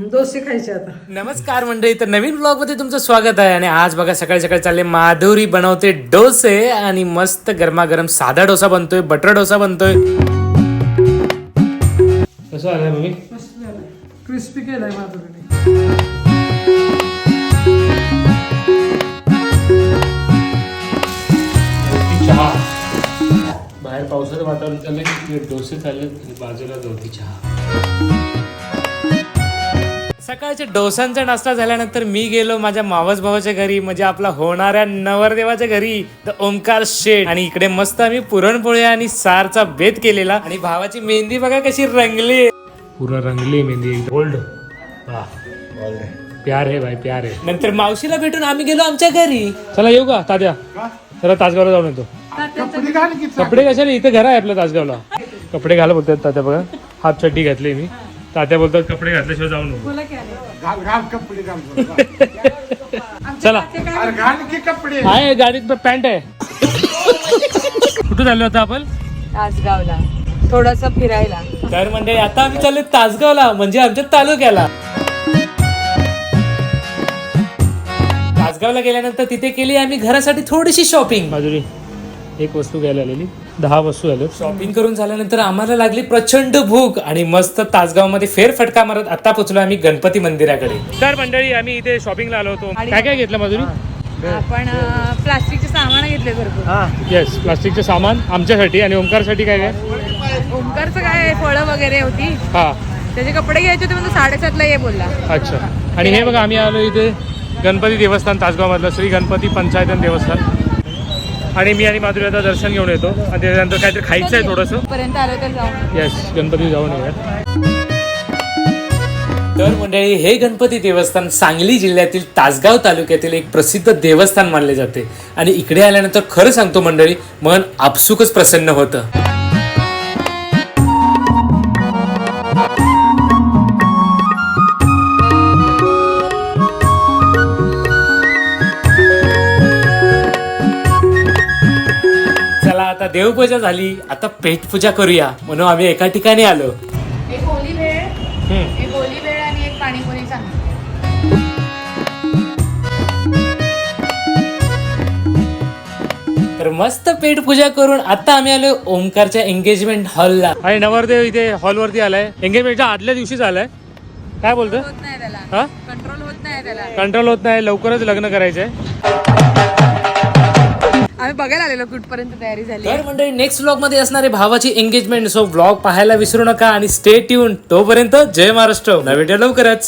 डोसे खायचे आता. नमस्कार मंडळी, तर नवीन ब्लॉग मध्ये तुमचं स्वागत आहे. आणि आज बघा सकाळी सकाळी चालले माधुरी बनवते डोसे आणि मस्त गरमागरम साधा डोसा बनतोय, बटर डोसा बनतोय. कसं आलाय मम्मी? मस्त झालं, क्रिस्पी केलाय माधुरीने. चहा बाहेर पावसाचं वातावरण चाललंय की डोसे चालले, बाजूला गवती चहा. सकाळच्या डोसांचा नाश्ता झाल्यानंतर मी गेलो माझ्या मावस भावाच्या घरी, म्हणजे आपला होणाऱ्या नवरदेवाच्या घरी, तर ओमकार शेठ. आणि इकडे मस्त आम्ही पुरणपोळी आणि सारचा बेत केलेला. आणि भावाची मेहंदी बघा कशी रंगली, पुरा रंगली मेहंदी, गोल्ड. प्यार है भाई, प्यार है. नंतर मावशीला भेटून आम्ही गेलो आमच्या घरी. चला येऊ का तात्या? चला तासगावला जाऊन येतो. कपडे कशाला, इथे घर आहे आपल्या तासगावला. कपडे घाला बोलतात तात्या, बघा हाफ चड्डी घातली मी. तात्या बोलतात कपडे घातल्याशिवाय जाऊ नको. चला आहे गाडीत पॅन्ट आहे. कुठं चाललो आता आपण? तासगावला थोडस फिरायला. तर म्हणजे आता आम्ही चाललो तासगावला, म्हणजे आमच्या तालुक्याला. तासगावला गेल्यानंतर तिथे केली आम्ही घरासाठी थोडीशी शॉपिंग. माधुरी एक वस्तू घ्यायला आलेली, 10 वस्तू झाल्या. शॉपिंग करून झाल्यानंतर आम्हाला लागली प्रचंड भूक आणि मस्त तासगाव मध्ये फेरफटका मारत आता पोहोचलो आम्ही गणपती मंदिराकडे. तर मंडळी आम्ही इथे शॉपिंगला आलो होतो. काय काय घेतलं माधुरी? आपण प्लास्टिकचे सामान घेतले भरपूर. येस, प्लास्टिकचे सामान आमच्यासाठी. आणि ओमकारसाठी काय काय? ओमकारचं काय फळं वगैरे होती, हा त्याचे कपडे घ्यायचे होते, म्हणजे 7:30ला ये बोलला. अच्छा. आणि हे बघा आम्ही आलो इथे गणपती देवस्थान तासगाव मधलं, श्री गणपती पंचायतन देवस्थान. आणि मी आणि माधुरी आता दर्शन घेऊन येतो आणि त्याच्यानंतर काहीतरी खायचं आहे थोडंसं. पर्यंत आलो तर जाऊ. येस, गणपती जाऊन येऊया. तर मंडळी हे गणपती देवस्थान सांगली जिल्ह्यातील तासगाव तालुक्यातील एक प्रसिद्ध देवस्थान मानले जाते. आणि इकडे आल्यानंतर खरं सांगतो मंडळी, मन आपसुकच प्रसन्न होतं. आता देवपूजा झाली, आता पेटपूजा करूया म्हणून आम्ही एका ठिकाणी आलो. एक ओली भेळ आणि एक पाणीपुरी सांग. तर मस्त पेटपूजा करून आता आम्ही आलो ओमकारच्या एंगेजमेंट हॉलला. आणि नवरदेव इथे हॉलवरती आलाय. एंगेजमेंटच्या आदल्या दिवशीच आलाय. काय बोलतो? होत नाही त्याला, हा, कंट्रोल होत नाही त्याला. कंट्रोल होत नाही, लवकरच लग्न करायचंय. आम्ही बघायला आलेलो कुठपर्यंत तयारी झाली. तर मंडळी नेक्स्ट व्लॉग मध्ये असणारे भावाची एंगेजमेंट, सो व्लॉग पाहायला विसरू नका आणि स्टे ट्यून. तोपर्यंत जय महाराष्ट्र, नवीन व्हिडिओ लवकरच.